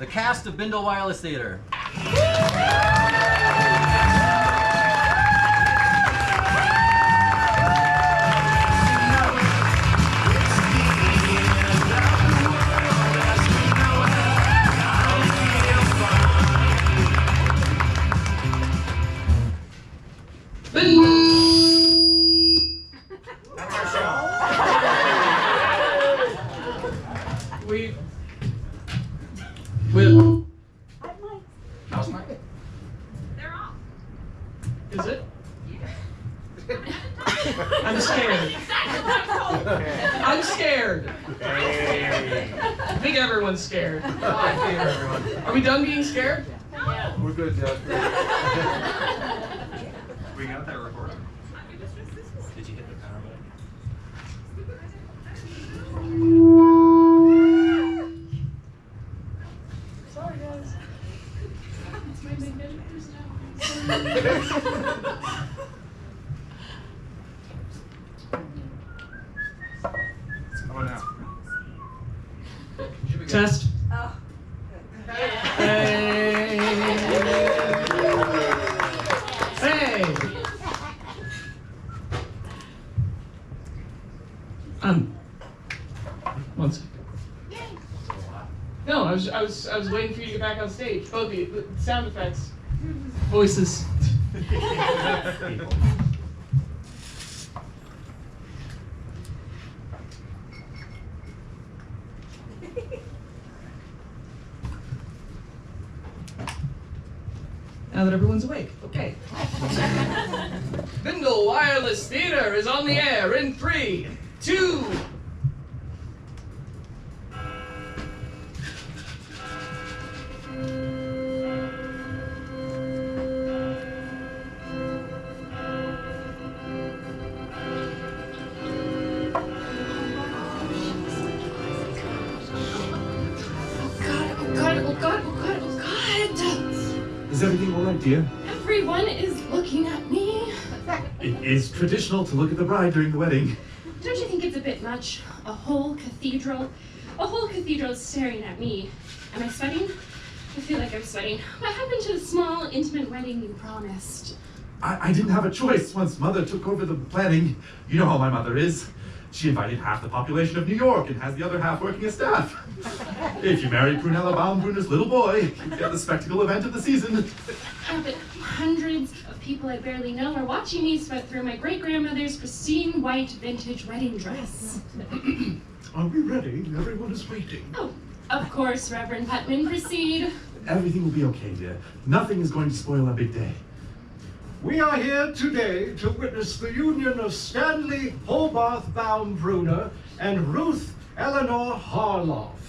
the cast of Bindle Wireless Theater. That's our show. How's Mike? They're off. Is it? Yeah. I'm scared. I'm scared. Hey. I think everyone's scared. Are we done being scared? Yeah. We're good, Jeff. We got that recording. Did you hit the power button? Sorry, guys. It's my magnetic How about now? Test. Oh. Hey. Hey. One second. No, I was waiting for you to get back on stage. Both of you. Sound effects. Voices. Now that everyone's awake. Okay. Bindle Wireless Theater is on the air in 3, 2. Oh God. Is everything all right, dear? Everyone is looking at me. It is traditional to look at the bride during the wedding. Don't you think it's a bit much? A whole cathedral is staring at me. Am I sweating? I feel like I'm sweating. What happened to the small, intimate wedding you promised? I didn't have a choice once Mother took over the planning. You know how my mother is. She invited half the population of New York and has the other half working as staff. If you marry Prunella Baumbrunner's little boy, you get the spectacle event of the season. But hundreds of people I barely know are watching me sweat through my great-grandmother's pristine white vintage wedding dress. Are we ready? Everyone is waiting. Oh, of course, Reverend Putman, proceed. Everything will be okay, dear. Nothing is going to spoil our big day. We are here today to witness the union of Stanley Hobarth Baumbrunner and Ruth Eleanor Harloff.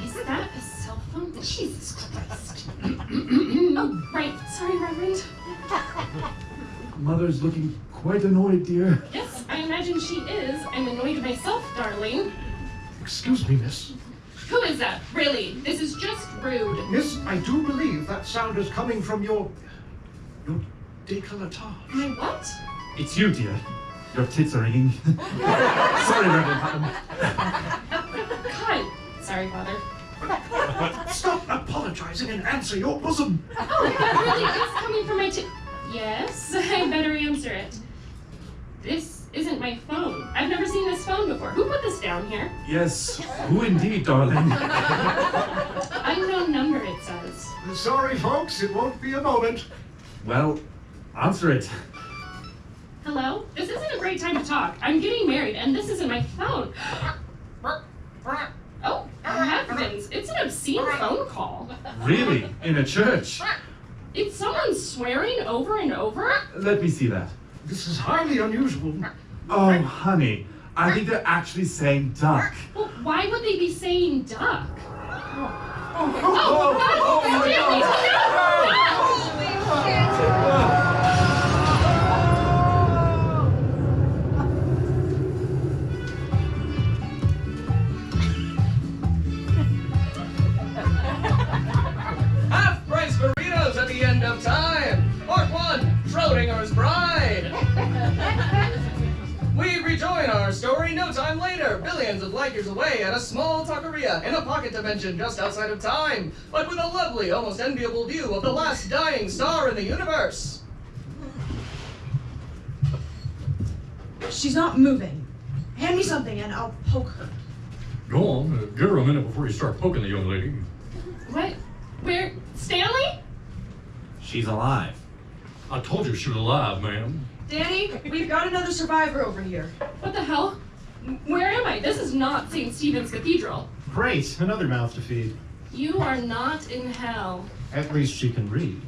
Is that a cell phone? Jesus Christ. Oh, right. Sorry, Reverend. Mother's looking quite annoyed, dear. Yes, I imagine she is. I'm annoyed myself, darling. Excuse me, miss. Who is that? Really? This is just rude. Miss, I do believe that sound is coming from your décolletage. My what? It's you, dear. Your tits are ringing. Sorry, Reverend Putnam. God. Sorry, Father. Stop apologizing and answer your bosom. Oh, that really is coming from my Yes, I better answer it. This isn't my phone. I've never seen this phone before. Who put this down here? Yes, who indeed, darling? Unknown number, it says. Sorry, folks, it won't be a moment. Well, answer it. Hello? This isn't a great time to talk. I'm getting married, and this isn't my phone. Oh, heavens. It's an obscene phone call. Really? In a church? It's someone swearing over and over? Let me see that. This is highly unusual. Oh, honey, I think they're actually saying duck. Well, why would they be saying duck? Oh, Oh, my God. Half-price burritos at the end of time. Part 1, Schrodinger's Bride. We rejoin our story no Sometime later, billions of light years away at a small taqueria in a pocket dimension just outside of time, but with a lovely, almost enviable view of the last dying star in the universe. She's not moving. Hand me something and I'll poke her. Go on, give her a minute before you start poking the young lady. What? Where? Stanley? She's alive. I told you she was alive, ma'am. Danny, we've got another survivor over here. What the hell? Where am I? This is not St. Stephen's Cathedral. Great, another mouth to feed. You are not in hell. At least she can read.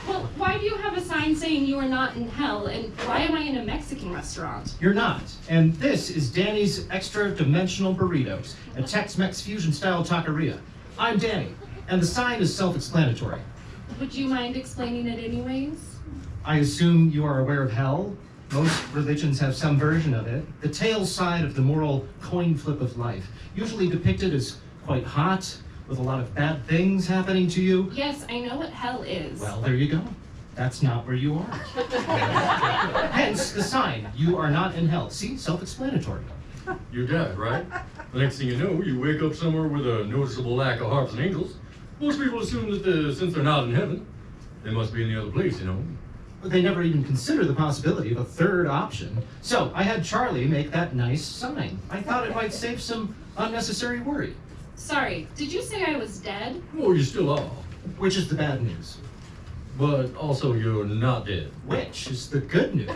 Well, why do you have a sign saying you are not in hell, and why am I in a Mexican restaurant? You're not. And this is Danny's Extra Dimensional Burritos, a Tex-Mex fusion-style taqueria. I'm Danny, and the sign is self-explanatory. Would you mind explaining it anyways? I assume you are aware of hell. Most religions have some version of it. The tail side of the moral coin flip of life, usually depicted as quite hot, with a lot of bad things happening to you. Yes, I know what hell is. Well, there you go. That's not where you are. Hence the sign, you are not in hell. See, self-explanatory. You're dead, right? The next thing you know, you wake up somewhere with a noticeable lack of harps and angels. Most people assume that since they're not in heaven, they must be in the other place, you know. But they never even consider the possibility of a third option. So I had Charlie make that nice sign. I thought it might save some unnecessary worry. Sorry, did you say I was dead? Well, you still are. Which is the bad news? But also, you're not dead. Which is the good news?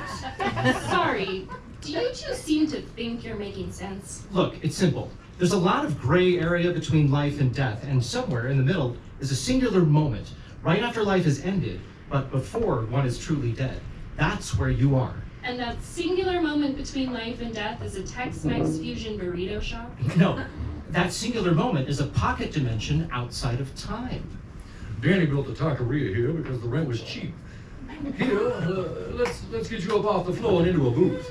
Sorry, do you two seem to think you're making sense? Look, it's simple. There's a lot of gray area between life and death, and somewhere in the middle is a singular moment, right after life has ended, but before one is truly dead. That's where you are. And that singular moment between life and death is a Tex-Mex fusion burrito shop? No, that singular moment is a pocket dimension outside of time. Danny built the taqueria here because the rent was cheap. Here, let's get you up off the floor and into a booth.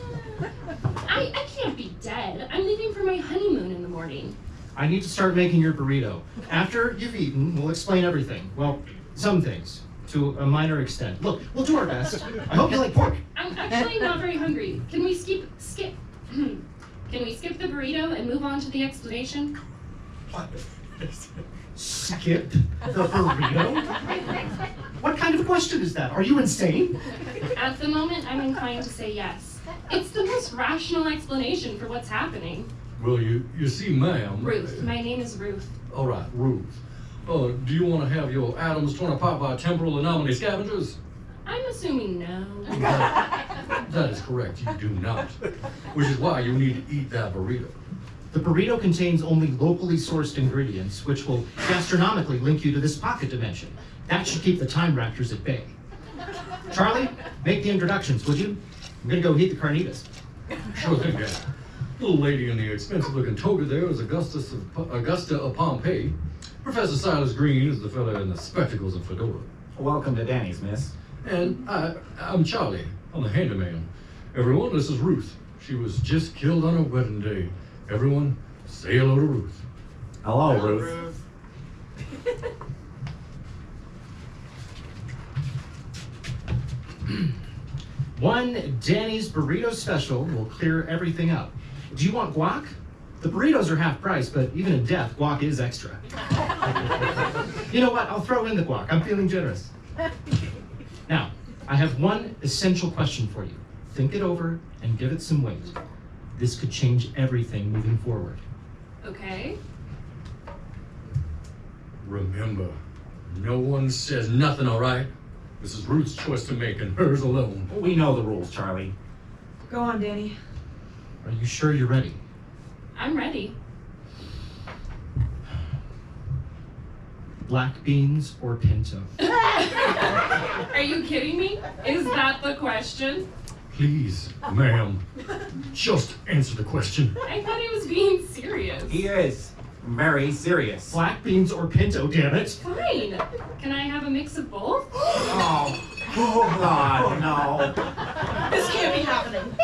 I can't be dead. I'm leaving for my honeymoon in the morning. I need to start making your burrito. After you've eaten, we'll explain everything. Well, some things, to a minor extent. Look, we'll do our best. I hope you like pork. I'm actually not very hungry. Can we skip Can we skip the burrito and move on to the explanation? What? Skip the burrito? What kind of question is that? Are you insane? At the moment, I'm inclined to say yes. It's the most rational explanation for what's happening. Well, you see, ma'am. Ruth. My name is Ruth. All right, Ruth. Do you want to have your atoms torn apart by temporal anomaly scavengers? I'm assuming no. That is correct, you do not. Which is why you need to eat that burrito. The burrito contains only locally sourced ingredients, which will gastronomically link you to this pocket dimension. That should keep the time raptors at bay. Charlie, make the introductions, would you? I'm gonna go heat the carnitas. Sure thing, Dad. Little lady in the expensive-looking toga there is Augusta of Pompeii. Professor Silas Green is the fella in the spectacles and fedora. Welcome to Danny's, miss. And I'm Charlie. I'm the handyman. Everyone, this is Ruth. She was just killed on her wedding day. Everyone, say hello to Ruth. Hello, Ruth. One Danny's Burrito Special will clear everything up. Do you want guac? The burritos are half price, but even in death, guac is extra. You know what? I'll throw in the guac. I'm feeling generous. Now, I have one essential question for you. Think it over and give it some weight. This could change everything moving forward. Okay. Remember, no one says nothing, all right? This is Ruth's choice to make, and hers alone. We know the rules, Charlie. Go on, Danny. Are you sure you're ready? I'm ready. Black beans or pinto? Are you kidding me? Is that the question? Please, ma'am, just answer the question. I thought he was being serious. He is very serious. Black beans or pinto, damn it! Fine. Can I have a mix of both? Oh God, no. This can't be happening.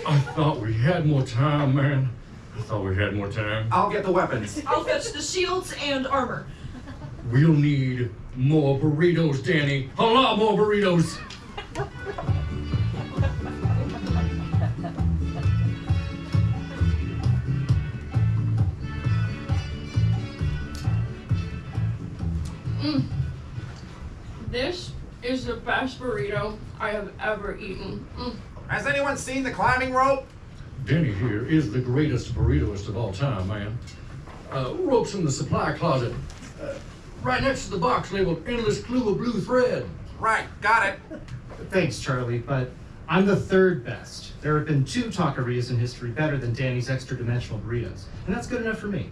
I thought we had more time, man. I thought we had more time. I'll get the weapons. I'll fetch the shields and armor. We'll need more burritos, Danny. A lot more burritos. This is the best burrito I have ever eaten. Has anyone seen the climbing rope? Denny here is the greatest burritoist of all time, man. Rope's in the supply closet. Right next to the box labeled Endless Clue of Blue Thread. Right, got it. Thanks, Charlie, but I'm the third best. There have been 2 taquerias in history better than Danny's extra-dimensional burritos, and that's good enough for me.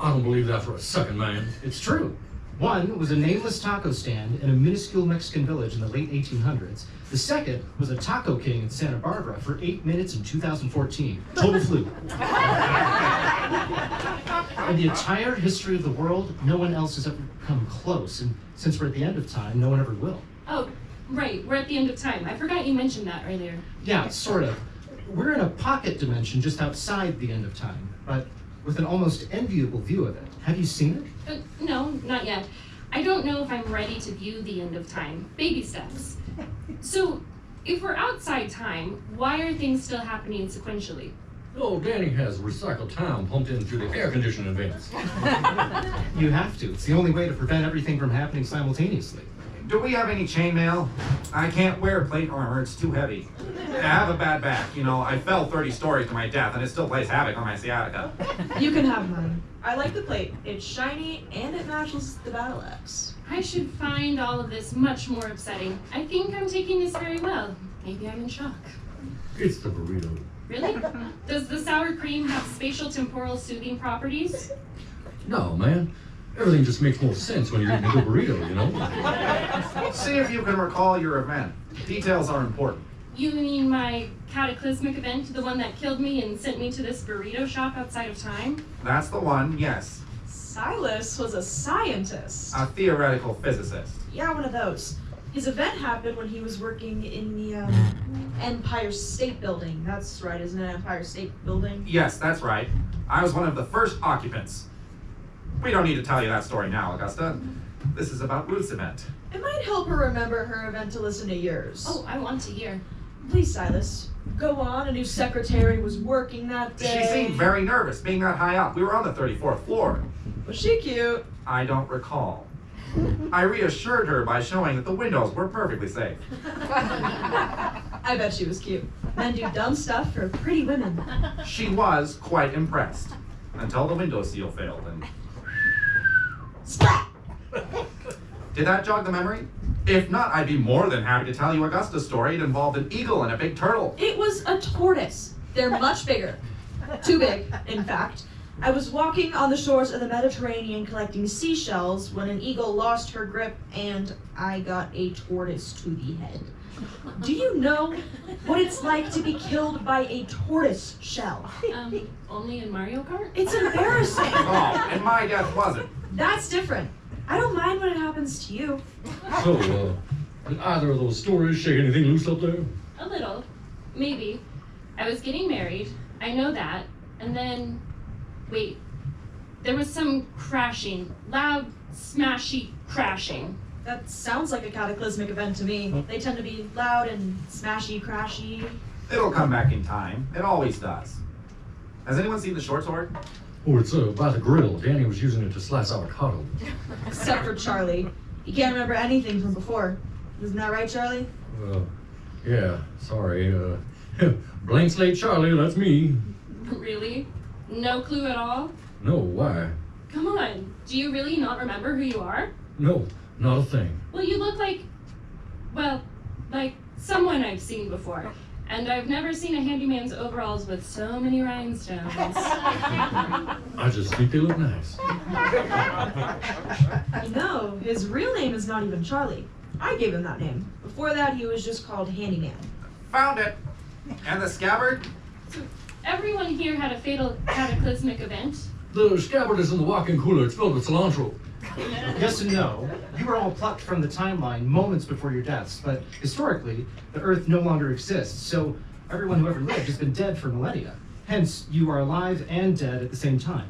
I don't believe that for a second, man. It's true. One was a nameless taco stand in a minuscule Mexican village in the late 1800s. The second was a Taco King in Santa Barbara for 8 minutes in 2014. Total fluke. In the entire history of the world, no one else has ever come close, and since we're at the end of time, no one ever will. Oh, right, we're at the end of time. I forgot you mentioned that earlier. Yeah, sort of. We're in a pocket dimension just outside the end of time, but with an almost enviable view of it. Have you seen it? No, not yet. I don't know if I'm ready to view the end of time. Baby steps. So, if we're outside time, why are things still happening sequentially? Oh, Danny has recycled time pumped into the air conditioning vents. You have to. It's the only way to prevent everything from happening simultaneously. Do we have any chainmail? I can't wear plate armor, it's too heavy. I have a bad back. You know, I fell 30 stories to my death and it still plays havoc on my sciatica. You can have mine. I like the plate. It's shiny and it matches the battle axe. I should find all of this much more upsetting. I think I'm taking this very well. Maybe I'm in shock. It's the burrito. Really? Does the sour cream have spatial temporal soothing properties? No, man. Everything just makes more sense when you're eating a good burrito, you know? See if you can recall your event. Details are important. You mean my cataclysmic event, the one that killed me and sent me to this burrito shop outside of time? That's the one, yes. Silas was a scientist. A theoretical physicist. Yeah, one of those. His event happened when he was working in the Empire State Building. That's right, isn't it? Empire State Building? Yes, that's right. I was one of the first occupants. We don't need to tell you that story now, Augusta. This is about Ruth's event. It might help her remember her event to listen to yours. Oh, I want to hear. Please, Silas. Go on. A new secretary was working that day. She seemed very nervous being that high up. We were on the 34th floor. Was she cute? I don't recall. I reassured her by showing that the windows were perfectly safe. I bet she was cute. Men do dumb stuff for pretty women. She was quite impressed. Until the window seal failed and... Splat! Did that jog the memory? If not, I'd be more than happy to tell you Augusta's story. It involved an eagle and a big turtle. It was a tortoise. They're much bigger. Too big, in fact. I was walking on the shores of the Mediterranean collecting seashells when an eagle lost her grip and I got a tortoise to the head. Do you know what it's like to be killed by a tortoise shell? Only in Mario Kart? It's embarrassing. Oh, and my death wasn't. That's different. I don't mind when it happens to you. So, did either of those stories shake anything loose up there? A little. Maybe. I was getting married. I know that. And then... Wait. There was some crashing. Loud, smashy crashing. That sounds like a cataclysmic event to me. They tend to be loud and smashy, crashy. It'll come back in time. It always does. Has anyone seen the short sword? Oh, it's by the grill. Danny was using it to slice avocado. Except for Charlie. He can't remember anything from before. Isn't that right, Charlie? Yeah, sorry. Blank slate Charlie, that's me. Really? No clue at all? No, why? Come on. Do you really not remember who you are? No, not a thing. Well, you look like... Well, like someone I've seen before. And I've never seen a handyman's overalls with so many rhinestones. I just think they look nice. You know, his real name is not even Charlie. I gave him that name. Before that, he was just called Handyman. Found it. And the scabbard? So everyone here had a fatal cataclysmic event. The scabbard is in the walk-in cooler. It's filled with cilantro. Yes and no. You were all plucked from the timeline moments before your deaths, but historically, the Earth no longer exists, so everyone who ever lived has been dead for millennia. Hence, you are alive and dead at the same time.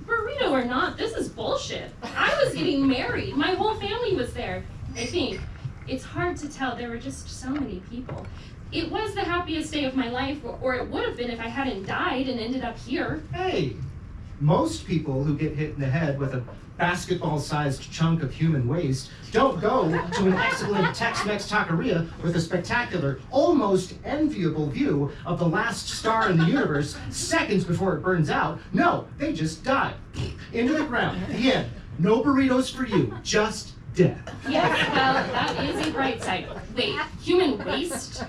Burrito or not, this is bullshit. I was getting married. My whole family was there, I think. It's hard to tell. There were just so many people. It was the happiest day of my life, or it would have been if I hadn't died and ended up here. Hey, most people who get hit in the head with a basketball-sized chunk of human waste, don't go to an excellent Tex-Mex taqueria with a spectacular, almost enviable view of the last star in the universe seconds before it burns out. No, they just die. Into the ground. The end. No burritos for you. Just death. Yes, well, that is a bright side. Wait, human waste?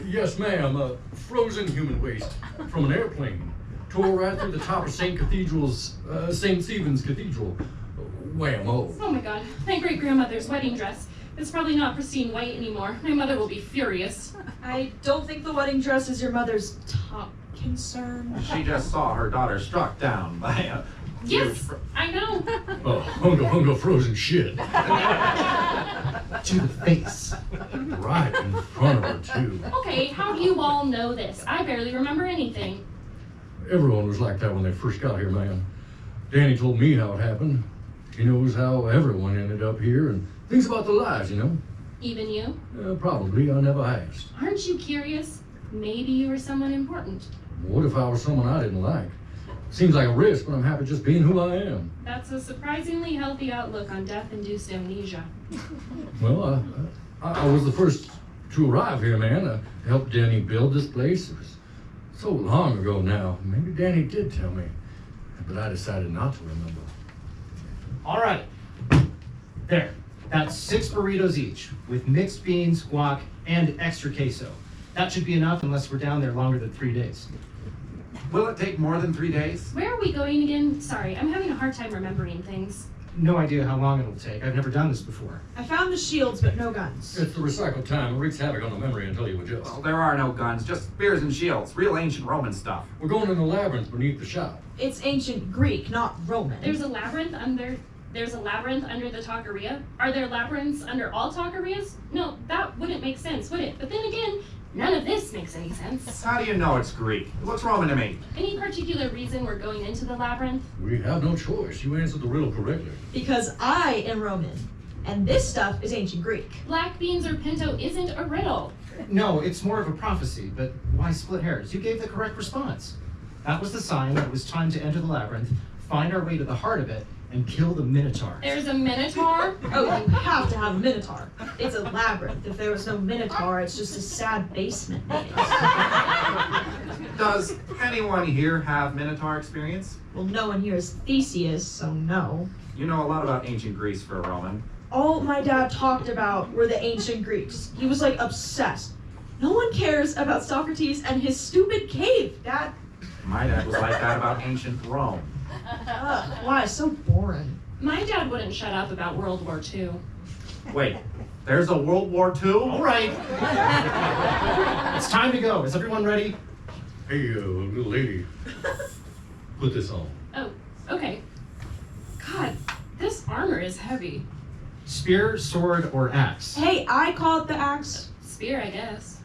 Yes, ma'am. Frozen human waste from an airplane. Tore right through the top of St. Stephen's Cathedral. Whammo. Oh my god, my great-grandmother's wedding dress. It's probably not pristine white anymore. My mother will be furious. I don't think the wedding dress is your mother's top concern. She just saw her daughter struck down by a Yes, I know. Oh, hungo frozen shit. To the face. Right in front of her, too. Okay, how do you all know this? I barely remember anything. Everyone was like that when they first got here, man. Danny told me how it happened. He knows how everyone ended up here and things about the lives, you know. Even you? Probably. I never asked. Aren't you curious? Maybe you were someone important. What if I was someone I didn't like? Seems like a risk, but I'm happy just being who I am. That's a surprisingly healthy outlook on death-induced amnesia. Well, I was the first to arrive here, man. I helped Danny build this place. It was so long ago now. Maybe Danny did tell me, but I decided not to remember. All right. There. That's 6 burritos each, with mixed beans, guac, and extra queso. That should be enough unless we're down there longer than 3 days. Will it take more than 3 days? Where are we going again? Sorry, I'm having a hard time remembering things. No idea how long it'll take. I've never done this before. I found the shields, but no guns. It's the recycled time. It wreaks havoc on the memory until you adjust. Well, there are no guns, just spears and shields. Real ancient Roman stuff. We're going in the labyrinth beneath the shop. It's ancient Greek, not Roman. There's a labyrinth under the taqueria. Are there labyrinths under all taquerias? No, that wouldn't make sense, would it? But then again, none of this makes any sense. How do you know it's Greek? It looks Roman to me. Any particular reason we're going into the labyrinth? We have no choice. You answered the riddle correctly. Because I am Roman, and this stuff is ancient Greek. Black beans or pinto isn't a riddle. No, it's more of a prophecy, but why split hairs? You gave the correct response. That was the sign that it was time to enter the labyrinth, find our way to the heart of it, and kill the Minotaur. There's a Minotaur? Oh, you have to have a Minotaur. It's a labyrinth. If there was no Minotaur, it's just a sad basement maze. Does anyone here have Minotaur experience? Well, no one here is Theseus, so no. You know a lot about ancient Greece for a Roman. All my dad talked about were the ancient Greeks. He was like obsessed. No one cares about Socrates and his stupid cave, Dad. My dad was like that about ancient Rome. Ugh, why? So boring. My dad wouldn't shut up about World War II. Wait, there's a World War II? All right. It's time to go. Is everyone ready? Hey, little lady. Put this on. Oh, okay. God, this armor is heavy. Spear, sword, or axe? Hey, I call it the axe. Spear, I guess.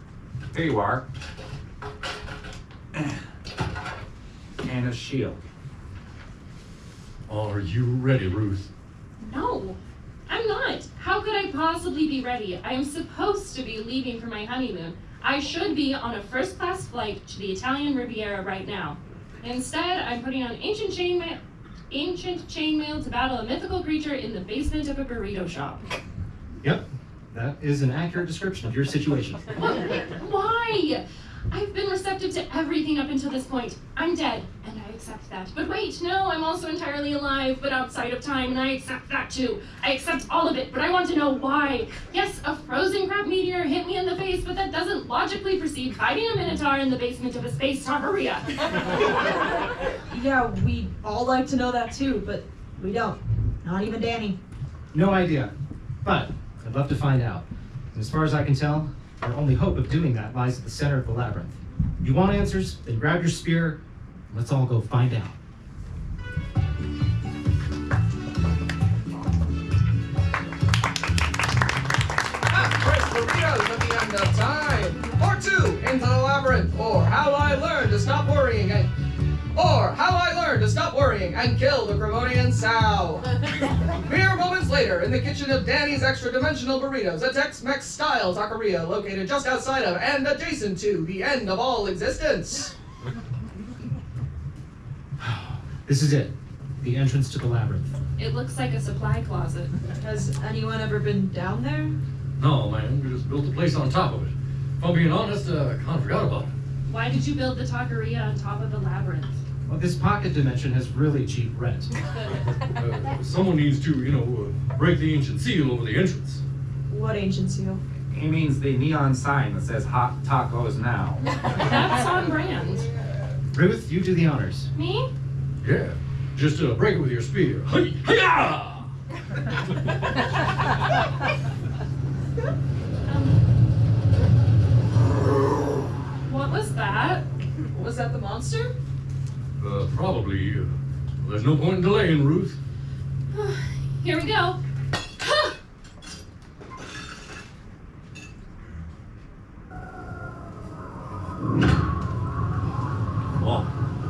Here you are. And a shield. Are you ready, Ruth? No, I'm not. How could I possibly be ready? I am supposed to be leaving for my honeymoon. I should be on a first-class flight to the Italian Riviera right now. Instead, I'm putting on ancient chainmail to battle a mythical creature in the basement of a burrito shop. Yep, that is an accurate description of your situation. Why? I've been receptive to everything up until this point. I'm dead, and I accept that. But wait, no, I'm also entirely alive, but outside of time, and I accept that too. I accept all of it, but I want to know why. Yes, a frozen crab meteor hit me in the face, but that doesn't logically precede fighting a minotaur in the basement of a space taqueria. Yeah, we all like to know that too, but we don't. Not even Danny. No idea, but I'd love to find out. And as far as I can tell, our only hope of doing that lies at the center of the labyrinth. If you want answers, then grab your spear. Let's all go find out. Fresh burritos at the end of time. Part 2, Into the Labyrinth, or How I Learned to Stop Worrying and Kill the Cremonian Sow. Mere moments later, in the kitchen of Danny's Extra Dimensional Burritos, a Tex-Mex style taqueria located just outside of and adjacent to the end of all existence. This is it, the entrance to the labyrinth. It looks like a supply closet. Has anyone ever been down there? No, man, we just built the place on top of it. If I'm being honest, I kind of forgot about it. Why did you build the taqueria on top of the labyrinth? Well, this pocket dimension has really cheap rent. Someone needs to, break the ancient seal over the entrance. What ancient seal? He means the neon sign that says hot tacos now. That's on brand. Ruth, you do the honors. Me? Yeah, just break it with your spear. Hi-ya! What was that? Was that the monster? Probably. There's no point in delaying, Ruth. Here we go.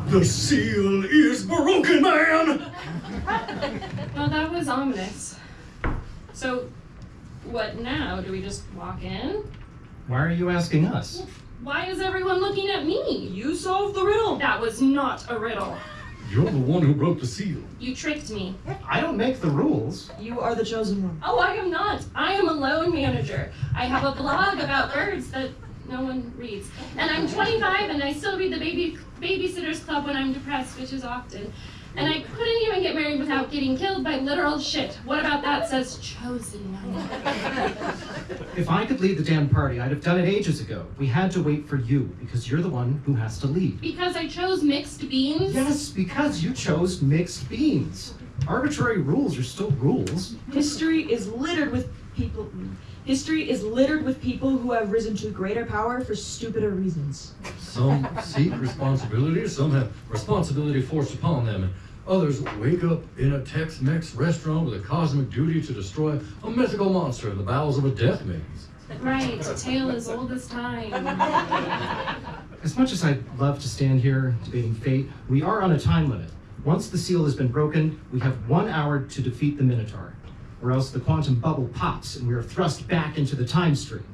The seal is broken, man! Well, that was ominous. So, what now? Do we just walk in? Why are you asking us? Why is everyone looking at me? You solved the riddle. That was not a riddle. You're the one who broke the seal. You tricked me. I don't make the rules. You are the chosen one. Oh, I am not. I am a loan manager. I have a blog about birds that no one reads. And I'm 25 and I still read the Babysitters Club when I'm depressed, which is often. And I couldn't even get married without getting killed by literal shit. What about that says chosen one? If I could lead the damn party, I'd have done it ages ago. We had to wait for you, because you're the one who has to lead. Because I chose mixed beans? Yes, because you chose mixed beans. Arbitrary rules are still rules. History is littered with people who have risen to greater power for stupider reasons. Some seek responsibility, some have responsibility forced upon them, and others wake up in a Tex-Mex restaurant with a cosmic duty to destroy a mythical monster in the bowels of a death maze. Right, a tale as old as time. As much as I'd love to stand here debating fate, we are on a time limit. Once the seal has been broken, we have 1 hour to defeat the Minotaur, or else the quantum bubble pops and we are thrust back into the time stream.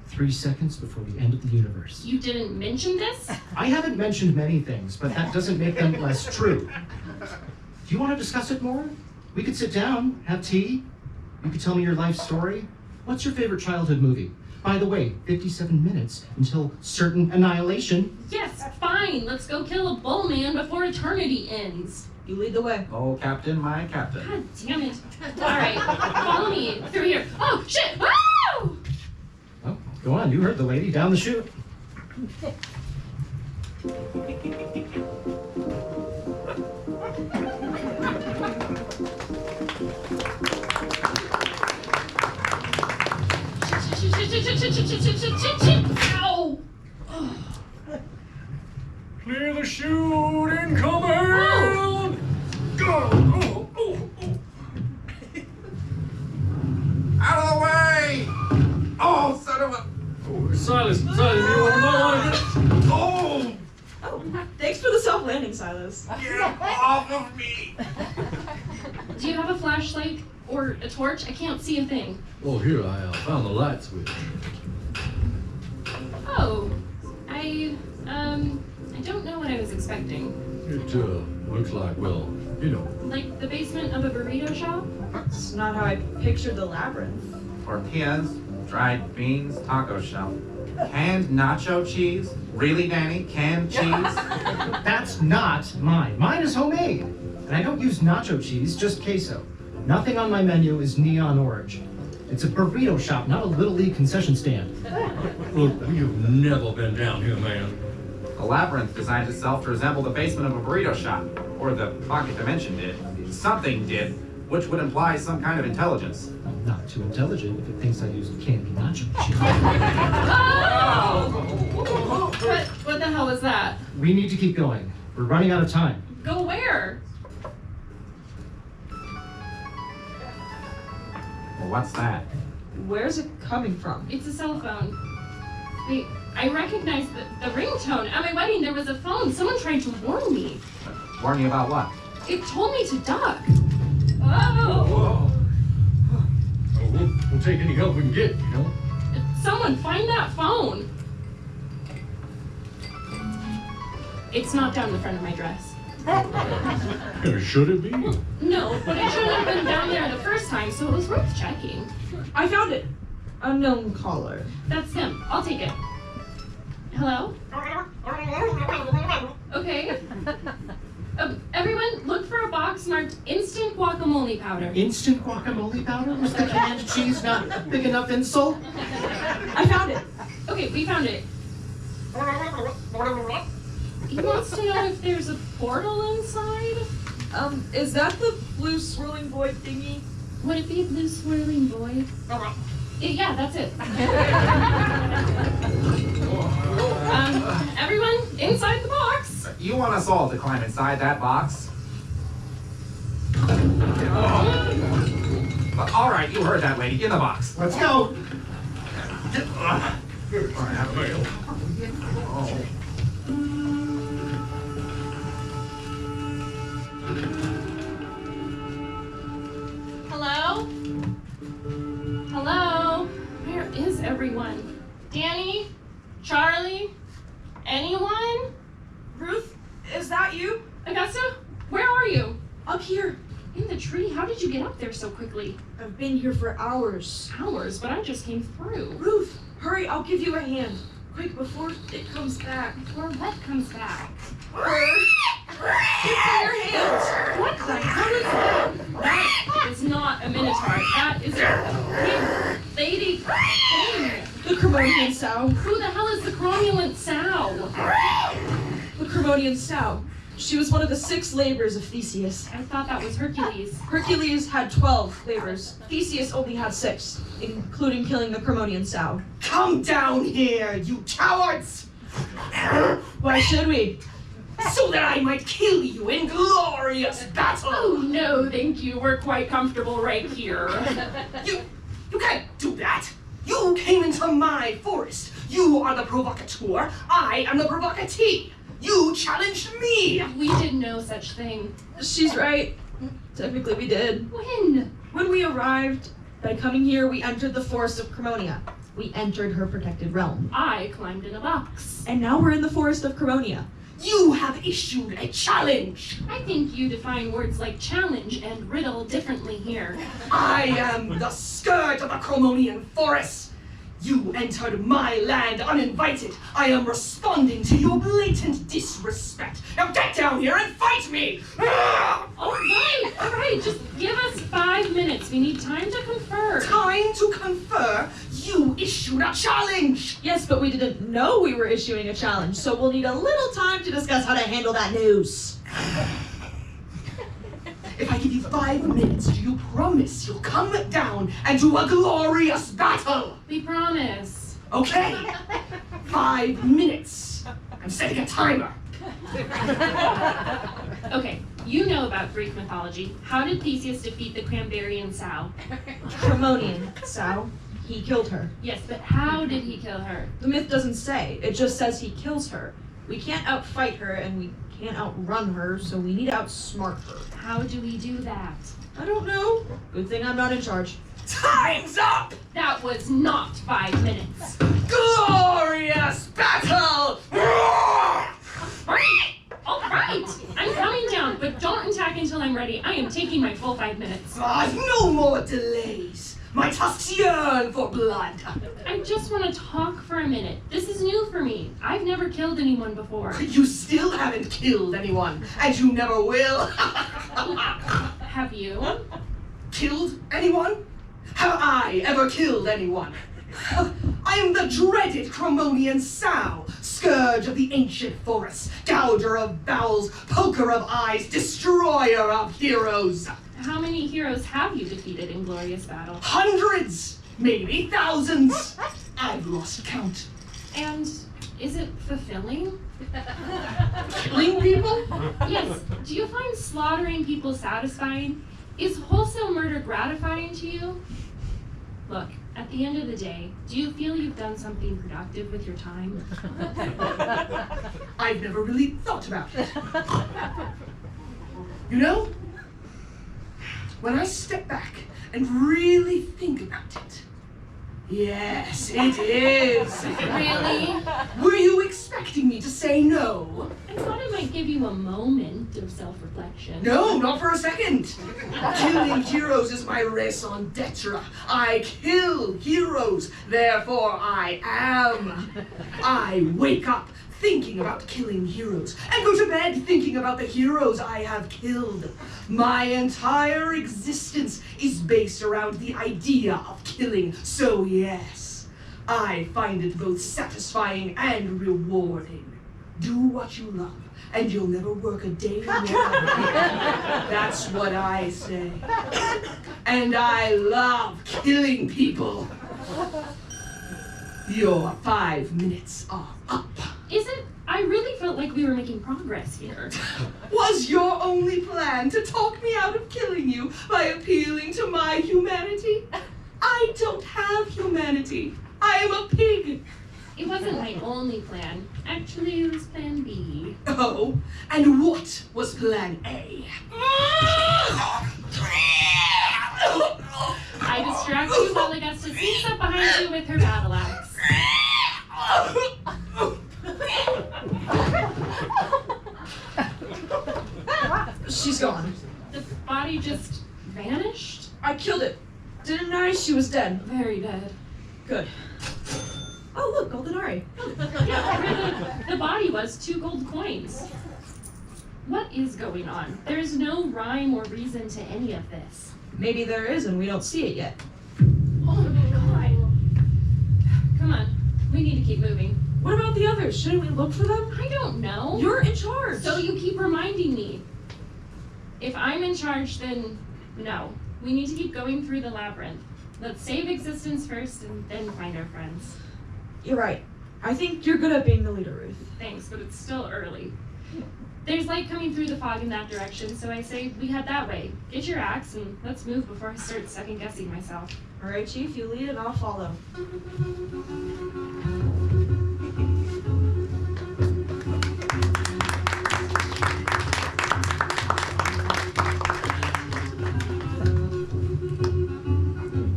3 seconds before the end of the universe. You didn't mention this? I haven't mentioned many things, but that doesn't make them less true. Do you want to discuss it more? We could sit down, have tea. You could tell me your life story. What's your favorite childhood movie? By the way, 57 minutes until certain annihilation. Yes, fine. Let's go kill a bull man before eternity ends. You lead the way. Oh, Captain, my Captain. God damn it. All right, follow me through here. Oh, shit! Woo! Oh, go on, you heard the lady down the chute. Ow! Clear the chute, incoming! Oh. Go! Oh, oh, oh. Out of the way! Oh, son of a... Oh, Silas, you over my line. Oh! Oh, thanks for the soft landing, Silas. Get off of me! Do you have a flashlight or a torch? I can't see a thing. Oh, here, I found the light switch. Oh, I don't know what I was expecting. It looks like, well, you know. Like the basement of a burrito shop? That's not how I pictured the labyrinth. Tortillas, dried beans, taco shell. Canned nacho cheese? Really, Danny? Canned cheese? That's not mine. Mine is homemade. And I don't use nacho cheese, just queso. Nothing on my menu is neon orange. It's a burrito shop, not a Little League concession stand. Look, you've never been down here, man. The labyrinth designed itself to resemble the basement of a burrito shop. Or the pocket dimension did. Something did, which would imply some kind of intelligence. I'm not too intelligent if it thinks I used candy nacho cheese. Oh! What the hell was that? We need to keep going. We're running out of time. Go where? Well, what's that? Where's it coming from? It's a cell phone. Wait, I recognize the ringtone. At my wedding, there was a phone. Someone tried to warn me. Warn you about what? It told me to duck. Oh! We'll take any help we can get, you know? Someone find that phone. It's not down the front of my dress. Should it be? No, but it shouldn't have been down there the first time, so it was worth checking. I found it. Unknown caller. That's him. I'll take it. Hello? Okay. Everyone, look for a box marked instant guacamole powder. Instant guacamole powder? Was the canned cheese not big enough insult? I found it. Okay, we found it. He wants to know if there's a portal inside. Is that the blue swirling void thingy? Would it be a blue swirling void? Yeah, that's it. Everyone, inside the box. You want us all to climb inside that box? All right, you heard that, lady. In the box. Let's go. Hello? Hello? Where is everyone? Danny? Charlie? Anyone? Ruth, is that you? Augusta? Where are you? Up here. In the tree? How did you get up there so quickly? I've been here for hours. Hours, but I just came through. Ruth, hurry, I'll give you a hand. Quick, before it comes back. Before what comes back? Give me your hand. What the hell is that? That is not a minotaur. That is a big lady thing. The Cremonian sow. Who the hell is the cromulent sow? The Cremonian sow. She was one of the 6 labors of Theseus. I thought that was Hercules. Hercules had 12 labors. Theseus only had 6, including killing the Cremonian sow. Come down here, you cowards! Why should we? So that I might kill you in glorious battle! Oh no, thank you. We're quite comfortable right here. You can't do that! You came into my forest. You are the provocateur. I am the provocatee. You challenged me! We did no such thing. She's right. Technically we did. When? When we arrived, by coming here, we entered the forest of Cremonia. We entered her protected realm. I climbed in a box. And now we're in the forest of Cremonia. You have issued a challenge! I think you define words like challenge and riddle differently here. I am the scourge of the Cremonian forest! You entered my land uninvited. I am responding to your blatant disrespect. Now get down here and fight me! All right, just give us 5 minutes. We need time to confer. Time to confer? You issued a challenge! Yes, but we didn't know we were issuing a challenge, so we'll need a little time to discuss how to handle that news. If I give you 5 minutes, do you promise you'll come down and do a glorious battle? We promise. Okay. 5 minutes. I'm setting a timer. Okay, you know about Greek mythology. How did Theseus defeat the Cranberrian sow? Cremonian sow. He killed her. Yes, but how did he kill her? The myth doesn't say. It just says he kills her. We can't outfight her, and we can't outrun her, so we need to outsmart her. How do we do that? I don't know. Good thing I'm not in charge. Time's up! That was not 5 minutes. Glorious battle! All right, I'm coming down, but don't attack until I'm ready. I am taking my full 5 minutes. No more delays. My tusks yearn for blood. I just want to talk for a minute. This is new for me. I've never killed anyone before. You still haven't killed anyone, and you never will. Have you? Killed anyone? Have I ever killed anyone? I am the dreaded Cremonian sow, scourge of the ancient forests, gouger of bowels, poker of eyes, destroyer of heroes. How many heroes have you defeated in glorious battle? Hundreds, maybe thousands. I've lost count. And is it fulfilling? Killing people? Yes. Do you find slaughtering people satisfying? Is wholesale murder gratifying to you? Look, at the end of the day, do you feel you've done something productive with your time? I've never really thought about it. You know, when I step back and really think about it, Yes, it is. Really? Were you expecting me to say no? I thought it might give you a moment of self-reflection. No, not for a second. Killing heroes is my raison d'etre. I kill heroes, therefore I am. I wake up thinking about killing heroes and go to bed thinking about the heroes I have killed. My entire existence is based around the idea of killing, so yes, I find it both satisfying and rewarding. Do what you love, and you'll never work a day in your life. That's what I say. And I love killing people. Your 5 minutes are up. Is it? I really felt like we were making progress here. Was your only plan to talk me out of killing you by appealing to my humanity? I don't have humanity. I am a pig. It wasn't my only plan. Actually, it was plan B. Oh, and what was plan A? I distract you while Augusta sneaks up behind you with her battle axe. She's gone. The body just vanished? I killed it. Didn't I? She was dead. Very dead. Good. Oh, look, Goldenari. Yeah, where the body was 2 gold coins. What is going on? There's no rhyme or reason to any of this. Maybe there is and we don't see it yet. Oh my god. Come on, we need to keep moving. What about the others? Shouldn't we look for them? I don't know. You're in charge. So you keep reminding me. If I'm in charge, then no. We need to keep going through the labyrinth. Let's save existence first and then find our friends. You're right. I think you're good at being the leader, Ruth. Thanks, but it's still early. There's light coming through the fog in that direction, so I say we head that way. Get your axe and let's move before I start second-guessing myself. All right, Chief, you lead and I'll follow.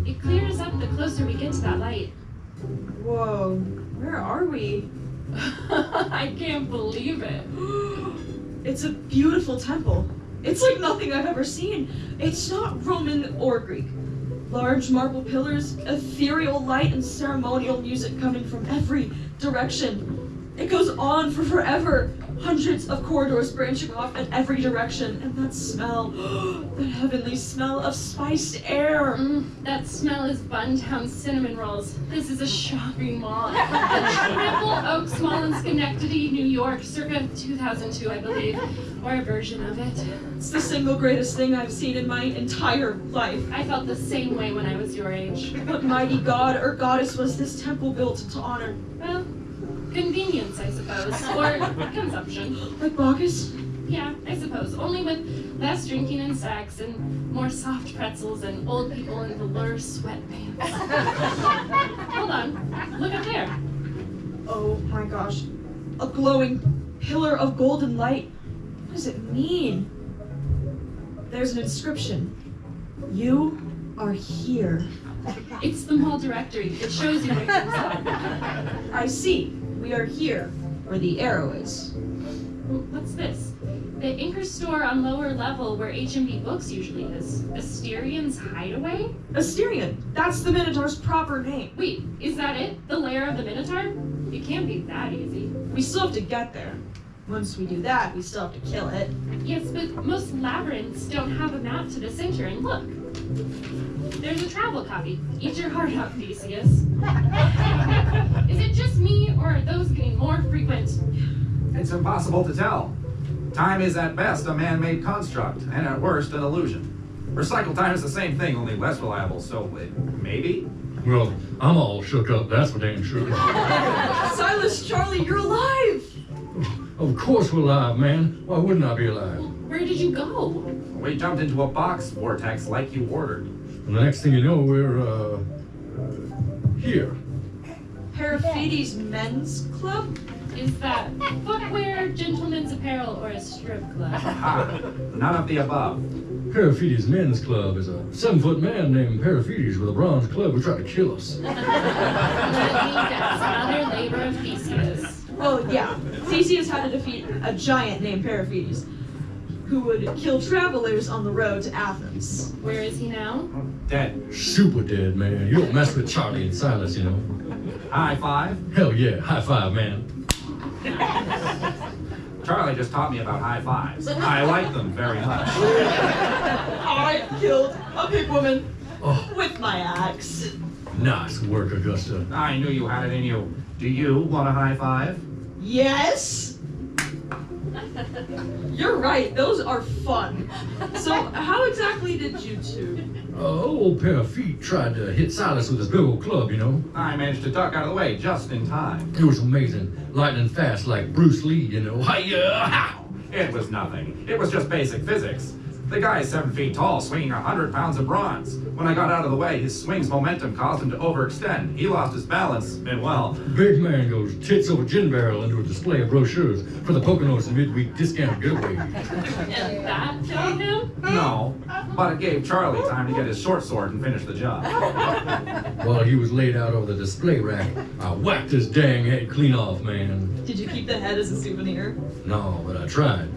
It clears up the closer we get to that light. Whoa, where are we? I can't believe it. It's a beautiful temple. It's like nothing I've ever seen. It's not Roman or Greek. Large marble pillars, ethereal light, and ceremonial music coming from every direction. It goes on for forever. Hundreds of corridors branching off in every direction. And that smell, that heavenly smell of spiced air. That smell is Buntown cinnamon rolls. This is a shopping mall. The Triple Oaks Mall in Schenectady, New York, circa 2002, I believe, or a version of it. It's the single greatest thing I've seen in my entire life. I felt the same way when I was your age. What mighty god or goddess was this temple built to honor? Well, convenience, I suppose, or consumption. Like Bacchus? Yeah, I suppose. Only with less drinking and sex and more soft pretzels and old people in velour sweatpants. Hold on. Look up there. Oh my gosh. A glowing pillar of golden light. What does it mean? There's an inscription. You are here. It's the mall directory. It shows you where things are. I see. We are here, where the arrow is. What's this? The Inker store on lower level where H&B Books usually is. Asterian's Hideaway? Asterion. That's the Minotaur's proper name. Wait, is that it? The lair of the Minotaur? It can't be that easy. We still have to get there. Once we do that, we still have to kill it. Yes, but most labyrinths don't have a map to the center, and look. There's a travel copy. Eat your heart out, Theseus. Is it just me, or are those getting more frequent? It's impossible to tell. Time is at best a man-made construct, and at worst an illusion. Recycle time is the same thing, only less reliable, so maybe? Well, I'm all shook up, that's for damn sure. Silas, Charlie, you're alive! Of course we're alive, man. Why wouldn't I be alive? Where did you go? We jumped into a box vortex like you ordered. And the next thing you know, we're, here. Periphetes Men's Club? Is that footwear, gentlemen's apparel, or a strip club? Ha! None of the above. Perfides Men's Club is a 7-foot man named Perfides with a bronze club who tried to kill us. That's another labor of Theseus. Oh, yeah. Theseus had to defeat a giant named Periphetes, who would kill travelers on the road to Athens. Where is he now? Dead. Super dead, man. You don't mess with Charlie and Silas, you know. High five. Hell yeah, high five, man. Charlie just taught me about high fives. I like them very much. I killed a big woman Oh, with my axe. nice work, Augusta. I knew you had it in you. Do you want a high five? Yes? You're right, those are fun. So, how exactly did you two? Old pair of feet tried to hit Silas with his big old club, you know. I managed to duck out of the way just in time. It was amazing. Lightning fast like Bruce Lee, you know. Hi-ya! It was nothing. It was just basic physics. The guy is 7 feet tall, swinging 100 pounds of bronze. When I got out of the way, his swing's momentum caused him to overextend. He lost his balance, and well, Big man goes tits over gin barrel into a display of brochures for the Poconos midweek discount getaway. And that killed him? no. But it gave Charlie time to get his short sword and finish the job. While he was laid out over the display rack, I whacked his dang head clean off, man. Did you keep the head as a souvenir? No, but I tried.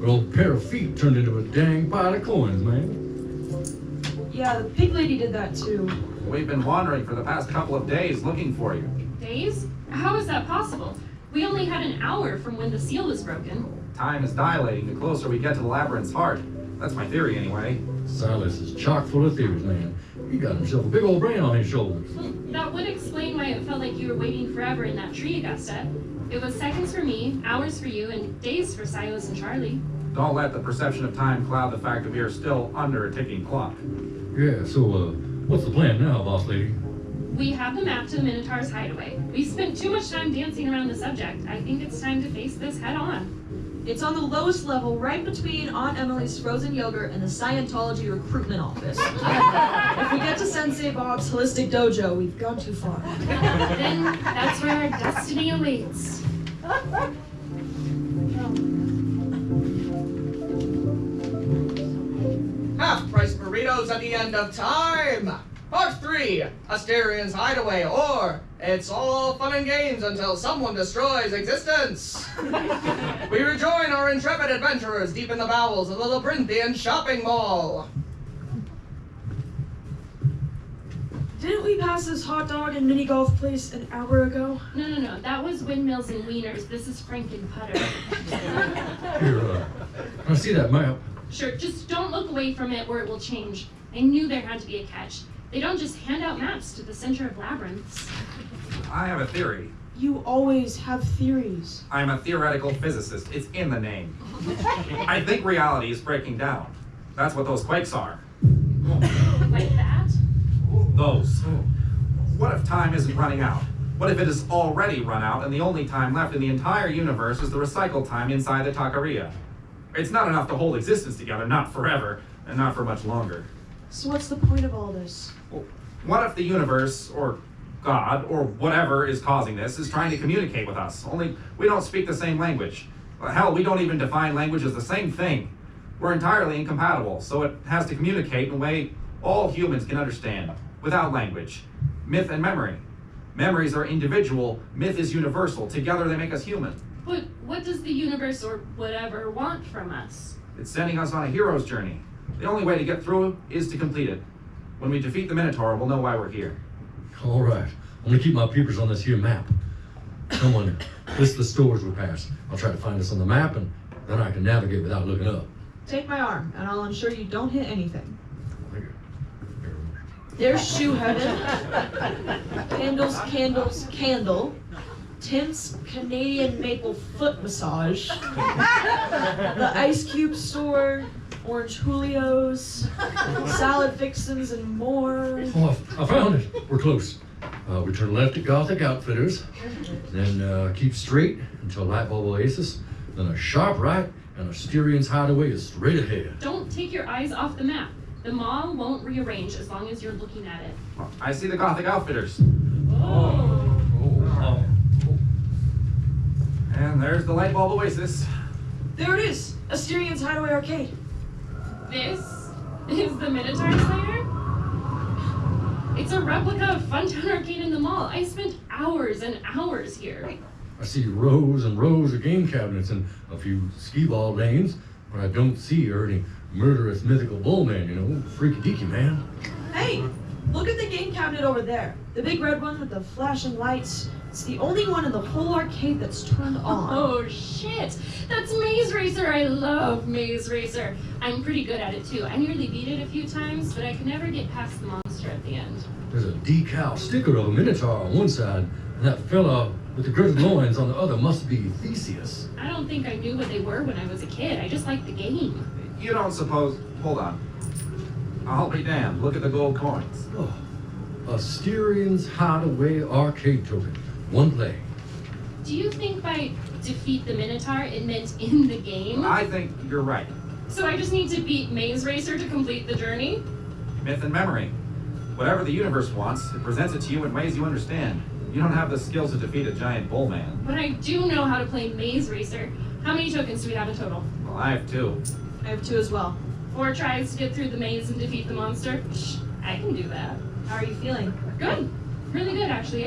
An old pair of feet turned into a dang pile of coins, man. Yeah, the pig lady did that too. We've been wandering for the past couple of days looking for you. Days? How is that possible? We only had an hour from when the seal was broken. Time is dilating the closer we get to the labyrinth's heart. That's my theory, anyway. Silas is chock full of theories, man. He got himself a big old brain on his shoulders. That would explain why it felt like you were waiting forever in that tree, Augusta. It was seconds for me, hours for you, and days for Silas and Charlie. Don't let the perception of time cloud the fact that we are still under a ticking clock. Yeah, so, what's the plan now, boss lady? We have the map to the Minotaur's hideaway. We spent too much time dancing around the subject. I think it's time to face this head on. It's on the lowest level, right between Aunt Emily's frozen yogurt and the Scientology recruitment office. If we get to Sensei Bob's holistic dojo, we've gone too far. Then that's where our destiny awaits. Half-price burritos at the end of time! Part 3, Asterian's Hideaway, or It's All Fun and Games Until Someone Destroys Existence! We rejoin our intrepid adventurers deep in the bowels of the Labyrinthian shopping mall! Didn't we pass this hot dog and mini golf place an hour ago? No. That was windmills and wieners. This is Franken Putter. Here, I see that map. Sure, just don't look away from it or it will change. I knew there had to be a catch. They don't just hand out maps to the center of labyrinths. I have a theory. You always have theories. I'm a theoretical physicist. It's in the name. I think reality is breaking down. That's what those quakes are. Like that? Those. What if time isn't running out? What if it has already run out and the only time left in the entire universe is the recycle time inside the taqueria? It's not enough to hold existence together, not forever, and not for much longer. So what's the point of all this? Well, what if the universe, or God, or whatever is causing this, is trying to communicate with us, only we don't speak the same language? Hell, we don't even define language as the same thing. We're entirely incompatible, so it has to communicate in a way all humans can understand, without language. Myth and memory. Memories are individual, myth is universal. Together they make us human. But what does the universe or whatever want from us? It's sending us on a hero's journey. The only way to get through is to complete it. When we defeat the Minotaur, we'll know why we're here. All right, I'm gonna keep my peepers on this here map. Someone list the stores we pass. I'll try to find us on the map, and then I can navigate without looking up. Take my arm, and I'll ensure you don't hit anything. There's Shoe Heaven. Candles, candle. Tim's Canadian Maple Foot Massage. The Ice Cube Store. Orange Julios. Salad Fixins and more. Oh, I found it. We're close. We turn left at Gothic Outfitters, then keep straight until Light Bulb Oasis, then a sharp right, and Asterian's Hideaway is straight ahead. Don't take your eyes off the map. The mall won't rearrange as long as you're looking at it. I see the Gothic Outfitters. Oh. And there's the Light Bulb Oasis. There it is. Asterian's Hideaway Arcade. This Is the Minotaur Slayer? It's a replica of Funtown Arcade in the mall. I spent hours and hours here. I see rows and rows of game cabinets and a few skee-ball lanes, but I don't see any murderous mythical bullman, you know, freaky deaky man. Hey, look at the game cabinet over there. The big red one with the flashing lights. It's the only one in the whole arcade that's turned on. Oh shit! That's Maze Racer! I love Maze Racer. I'm pretty good at it too. I nearly beat it a few times, but I could never get past the monster at the end. There's a decal sticker of a minotaur on one side, and that fella with the girded loins on the other must be Theseus. I don't think I knew what they were when I was a kid. I just liked the game. You don't suppose... Hold on. I'll be damned. Look at the gold coins. Oh, Asterian's Hideaway arcade token. One play. Do you think by defeat the Minotaur it meant in the game? I think you're right. So I just need to beat Maze Racer to complete the journey? Myth and memory. Whatever the universe wants, it presents it to you in ways you understand. You don't have the skills to defeat a giant bull man. But I do know how to play Maze Racer. How many tokens do we have in total? Well, I have 2. I have 2 as well. 4 tries to get through the maze and defeat the monster? Shh, I can do that. How are you feeling? Good. Really good, actually.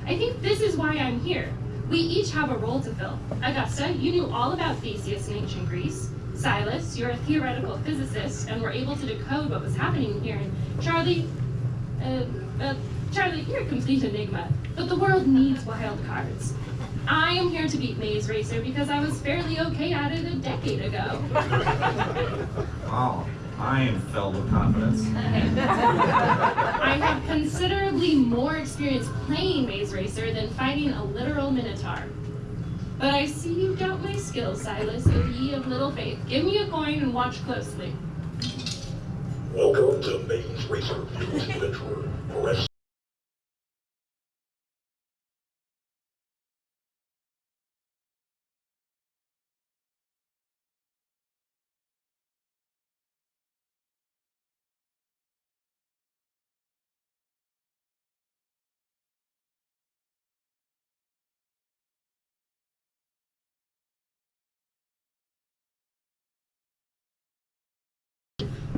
I think this is why I'm here. We each have a role to fill. Augusta, you knew all about Theseus in ancient Greece. Silas, you're a theoretical physicist and were able to decode what was happening here. And Charlie, Charlie, you're a complete enigma. But the world needs wild cards. I am here to beat Maze Racer because I was fairly okay at it a decade ago. Wow, I am filled with confidence. I have considerably more experience playing Maze Racer than fighting a literal Minotaur. But I see you doubt my skills, Silas, O ye of little faith. Give me a coin and watch closely. Welcome to Maze Racer Fierce Adventurer. Press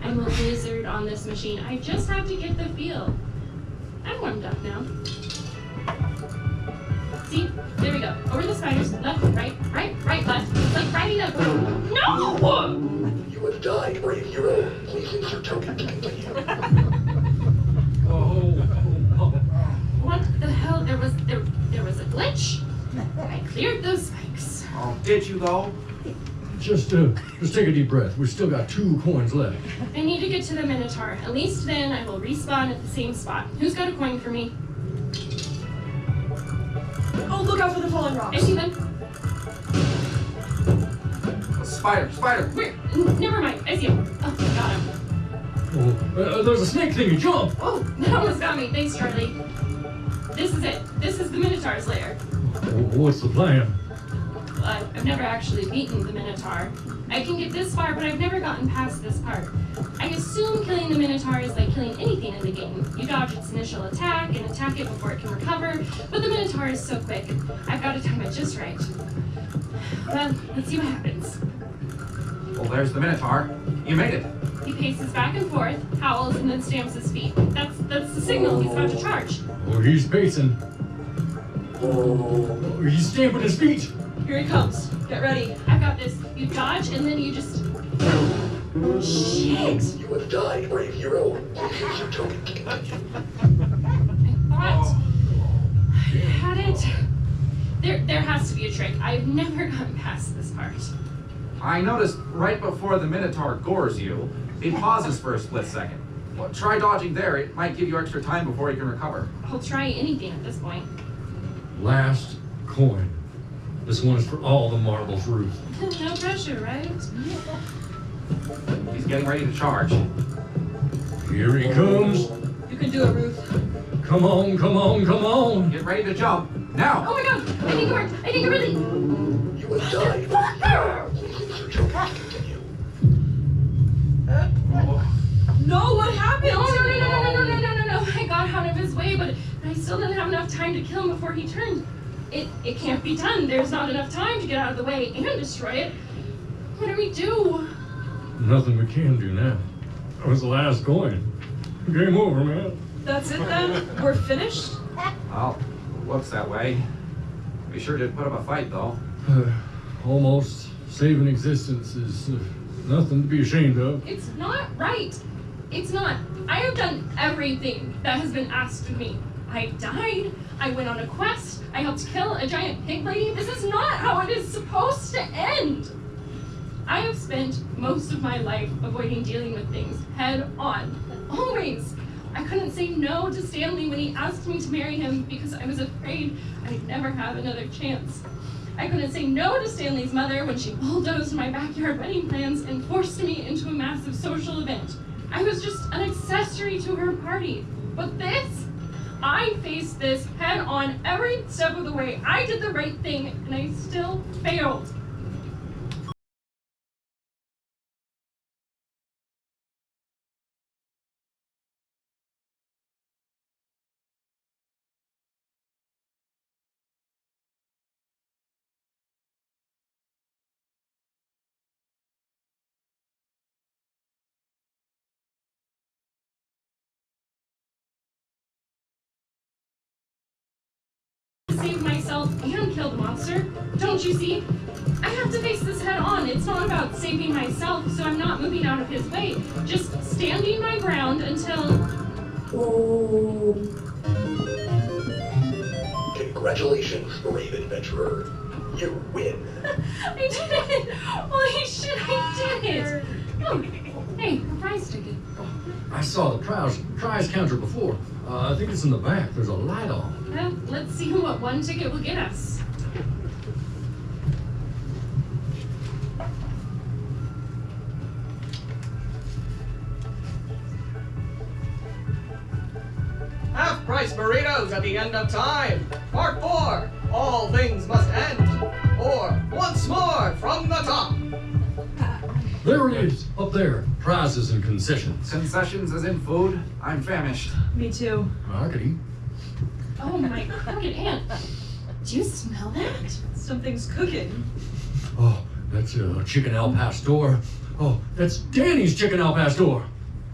I'm a wizard on this machine. I just have to get the feel. I'm warmed up now. See? There we go. Over the spiders. Left, right, left. It's like riding a... No! You have died, brave hero. Please insert token to continue. What the hell? There was a glitch. I cleared those spikes. Oh, did you though? Just take a deep breath. We've still got 2 coins left. I need to get to the Minotaur. At least then I will respawn at the same spot. Who's got a coin for me? Oh, look out for the falling I rocks. see them. Spider! Where? Never mind. I see him. Oh, got him. Oh, there's a snake thingy. Jump! Oh, that almost got me. Thanks, Charlie. This is it. This is the Minotaur's lair. What's the plan? I've never actually beaten the Minotaur. I can get this far, but I've never gotten past this part. I assume killing the Minotaur is like killing anything in the game. You dodge its initial attack and attack it before it can recover, but the Minotaur is so quick. I've got to time it just right. Well, let's see what happens. Well, there's the Minotaur. You made it. He paces back and forth, howls, and then stamps his feet. That's the signal he's about to charge. Oh, he's pacing. Oh, he's stamping his feet. Here he comes. Get ready. I've got this. You dodge, and then you just... Shit! You have died, brave hero. Please insert token to continue. I thought I had it. There has to be a trick. I've never gotten past this part. I noticed right before the Minotaur gores you, he pauses for a split second. Well, try dodging there. It might give you extra time before you can recover. I'll try anything at this point. Last coin. This one is for all the marbles, Ruth. No pressure, right? He's getting ready to charge. Here he comes. You can do it, Ruth. Come on, come on, come on. Get ready to jump. Now! Oh my god! I think it worked! I think it really... You have died, brave hero. Please insert token to continue. No, what happened? No! I got out of his way, but I still didn't have enough time to kill him before he turned. It can't be done. There's not enough time to get out of the way and destroy it. What do we do? Nothing we can do now. That was the last coin. Game over, man. That's it then? We're finished? Well, looks that way. We sure did put up a fight, though. Almost saving existence is nothing to be ashamed of. It's not right. It's not. I have done everything that has been asked of me. I died. I went on a quest. I helped kill a giant pig lady. This is not how it is supposed to end. I have spent most of my life avoiding dealing with things head on. Always. I couldn't say no to Stanley when he asked me to marry him because I was afraid I'd never have another chance. I couldn't say no to Stanley's mother when she bulldozed my backyard wedding plans and forced me into a massive social event. I was just an accessory to her party. But this, I faced this head on every step of the way. I did the right thing, and I still failed. Saved myself and killed the monster. Don't you see? I have to face this head on. It's not about saving myself, so I'm not moving out of his way. Just standing my ground until... Oh. Congratulations, brave adventurer. You win. I did it! Holy shit, I did it! Oh, hey, a prize ticket. I saw the prize counter before. I think it's in the back. There's a light on. Well, let's see what one ticket will get us. Half-price burritos at the end of time. Part 4. All things must end. Or once more from the top. There it is, up there. Prizes and concessions. Concessions as in food? I'm famished. Me too. I could eat. Oh my crooked aunt. Do you smell that? Something's cooking. Oh, that's chicken al pastor. Oh, that's Danny's chicken al pastor.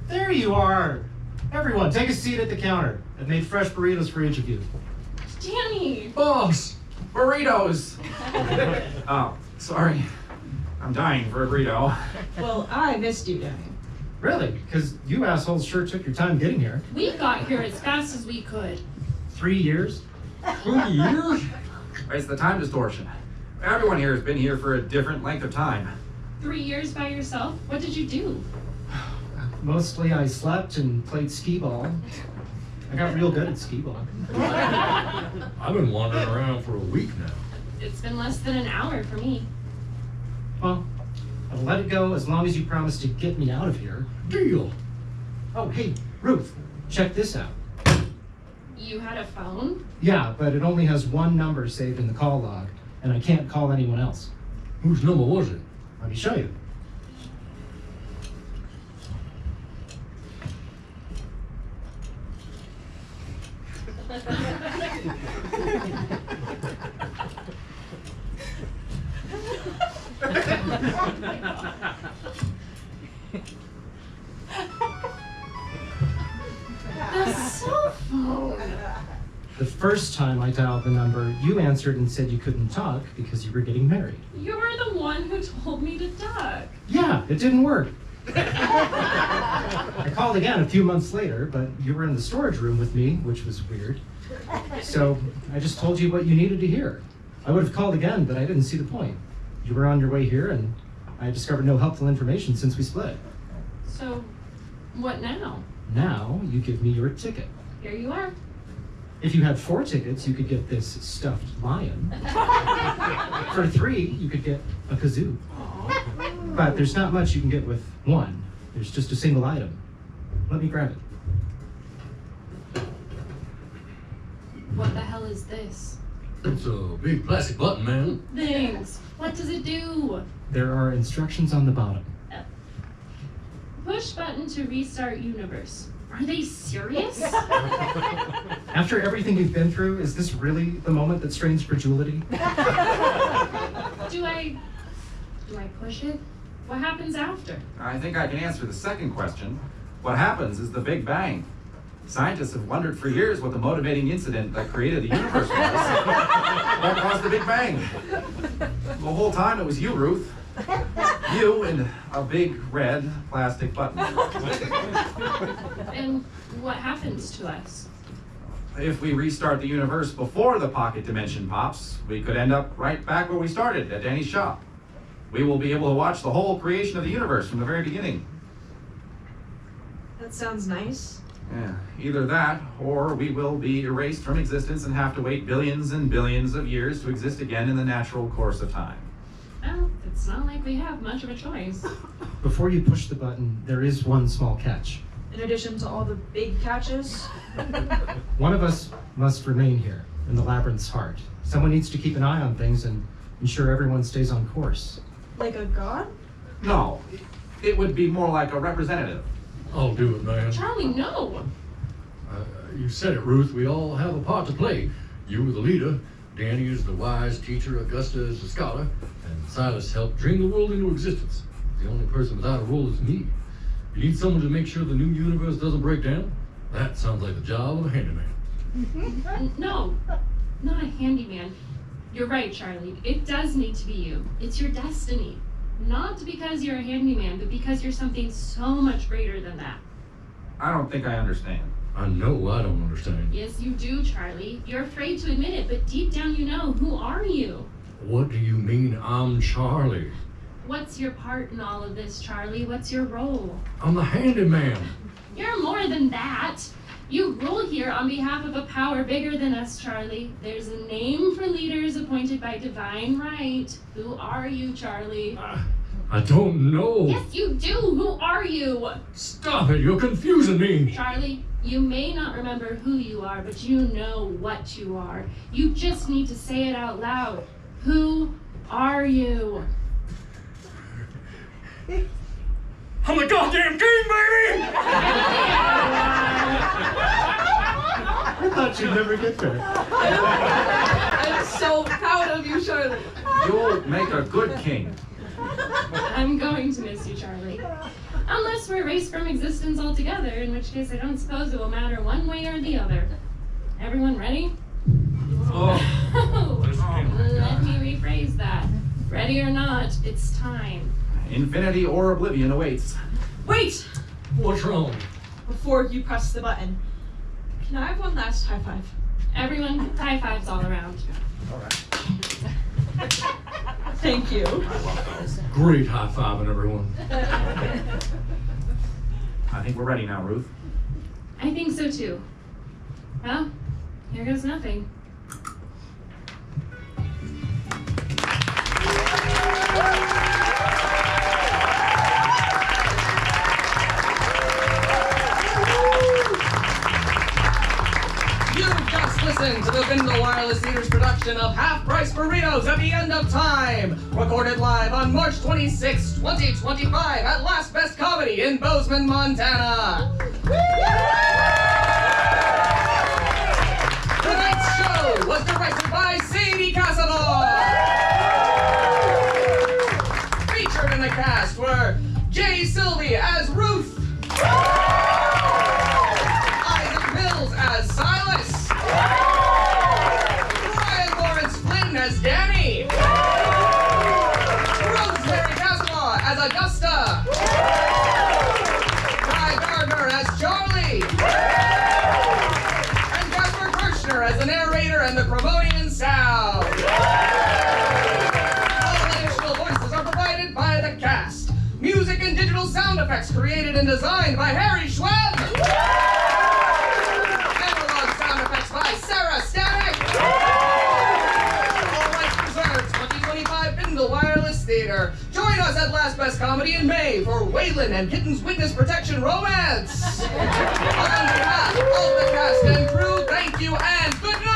There you are. Everyone, take a seat at the counter. I've made fresh burritos for each of you. Danny! Boss! Burritos! Oh, sorry. I'm dying for a burrito. Well, I missed you, Danny. Really? Because you assholes sure took your time getting here. We got here as fast as we could. 3 years? 20 years? It's the time distortion. Everyone here has been here for a different length of time. 3 years by yourself? What did you do? Mostly I slept and played skee-ball. I got real good at skee-ball. I've been wandering around for a week now. It's been less than an hour for me. Well, I'll let it go as long as you promise to get me out of here. Deal. Oh, hey, Ruth, check this out. You had a phone? Yeah, but it only has one number saved in the call log, and I can't call anyone else. Whose number was it? Let me show you. The cell phone. The first time I dialed the number, you answered and said you couldn't talk because you were getting married. You were the one who told me to duck. Yeah, it didn't work. I called again a few months later, but you were in the storage room with me, which was weird. So I just told you what you needed to hear. I would have called again, but I didn't see the point. You were on your way here, and I discovered no helpful information since we split. So, what now? Now you give me your ticket. Here you are. If you had 4 tickets, you could get this stuffed lion. For 3, you could get a kazoo. But there's not much you can get with 1. There's just a single item. Let me grab it. What the hell is this? It's a big plastic button, man. Thanks. What does it do? There are instructions on the bottom. Push button to restart universe. Are they serious? After everything you've been through, is this really the moment that strains credulity? Do I push it? What happens after? I think I can answer the second question. What happens is the Big Bang. Scientists have wondered for years what the motivating incident that created the universe was. What caused the Big Bang? The whole time it was you, Ruth. You and a big red plastic button. And what happens to us? If we restart the universe before the pocket dimension pops, we could end up right back where we started, at Danny's shop. We will be able to watch the whole creation of the universe from the very beginning. That sounds nice. Yeah, either that, or we will be erased from existence and have to wait billions and billions of years to exist again in the natural course of time. Well, it's not like we have much of a choice. Before you push the button, there is one small catch. In addition to all the big catches. One of us must remain here, in the labyrinth's heart. Someone needs to keep an eye on things and ensure everyone stays on course. Like a god? No, it would be more like a representative. I'll do it, man. Charlie, no! You said it, Ruth. We all have a part to play. You were the leader. Danny is the wise teacher. Augusta is the scholar. And Silas helped dream the world into existence. The only person without a role is me. You need someone to make sure the new universe doesn't break down? That sounds like the job of a handyman. No, not a handyman. You're right, Charlie. It does need to be you. It's your destiny. Not because you're a handyman, but because you're something so much greater than that. I don't think I understand. I know I don't understand. Yes, you do, Charlie. You're afraid to admit it, but deep down you know. Who are you? What do you mean I'm Charlie? What's your part in all of this, Charlie? What's your role? I'm the handyman. You're more than that. You rule here on behalf of a power bigger than us, Charlie. There's a name for leaders appointed by divine right. Who are you, Charlie? I don't know. Yes, you do. Who are you? Stop it. You're confusing me. Charlie, you may not remember who you are, but you know what you are. You just need to say it out loud. Who are you? I'm the goddamn king, baby! I thought you'd never get there. I'm so proud of you, Charlie. You'll make a good king. I'm going to miss you, Charlie. Unless we're erased from existence altogether, in which case I don't suppose it will matter one way or the other. Everyone ready? Oh. Let me rephrase that. Ready or not, it's time. Infinity or oblivion awaits. Wait! What's wrong? Before you press the button, can I have one last high five? Everyone, high fives all around. All right. Thank you. Great high fiving, everyone. I think we're ready now, Ruth. I think so too. Well, here goes nothing. Listen to the Bindle Wireless Theater's production of Half Price Burritos at the End of Time, recorded live on March 26, 2025 at Last Best Comedy in Bozeman, Montana. Tonight's show was directed by Sadie Casador. Featured in the cast were Jay Sylvie as Ruth, Isaac Mills as Silas, as Danny, Rosemary Casanova as Augusta, Guy Gardner as Charlie, and Jasper Kirshner as the narrator and the Cremonian sound. All additional voices are provided by the cast. Music and digital sound effects created and designed by Harry Schweb. Analog sound effects by Sarah Stanek. Bindle Wireless Theater. Join us at Last Best Comedy in May for Waylon and Kitten's Witness Protection Romance. On behalf of the cast and crew, thank you and good night.